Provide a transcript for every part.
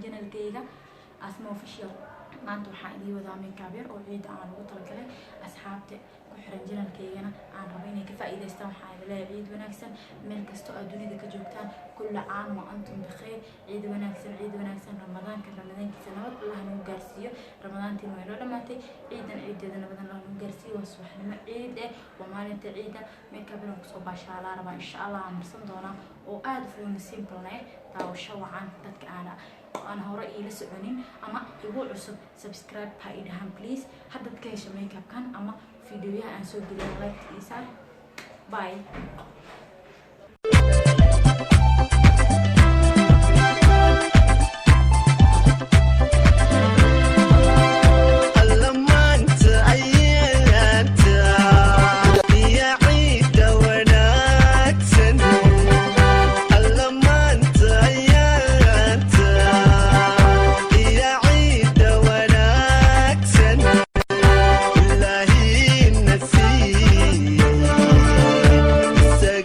channelkayga asma official maanta waxaan idin wadaa makeup yar oo ciida aan ugu talagalay asxaabta ku xiran channelkaygana aan rabo inay ka faa'iideystaan waxaan leeyahay ciid wanaagsan meel kasto oo dunida ka joogtaan kullu caam wa antum bikhair ciid wanaagsan ramadaankiisa nabad Allah nagu gaarsiiyo ramadaantiin way noo dhamaatay ciideeda nabad Allah nagu gaarsiiyo waa subaxnimo ciid waa maalinta ciida makeup yar oo kusoo baashaalaa rabaa insha Allah aan marsan doonaa oo aad fudud simple dawasho wacan dadka أنا هورا إلى سؤالين أما يقول عصب سبسكرايب هايدهم بليز حتى تكيش ميك اب كان أما فيديوها أنسو قليل لايك إيسان باي say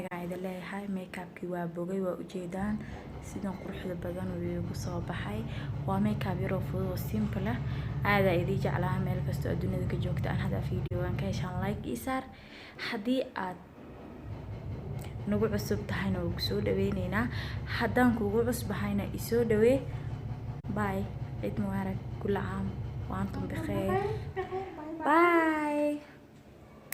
taga ida leeyahay makeup-kii waa bogay waa ujeedaan sidan quruxda badan uu ugu soo baxay waa makeup yar oo fudud oo simple ah aada idii jeclaa meel kasto adduunyada ka joogta aan hada video-gan ka heshaan like ii saar haddii aad nagu cusub tahayna ugu soo dhaweyneynaa haddaan kugu cusbahayna isoo dhawee bye عيد مبارك كل عام وأنتم بخير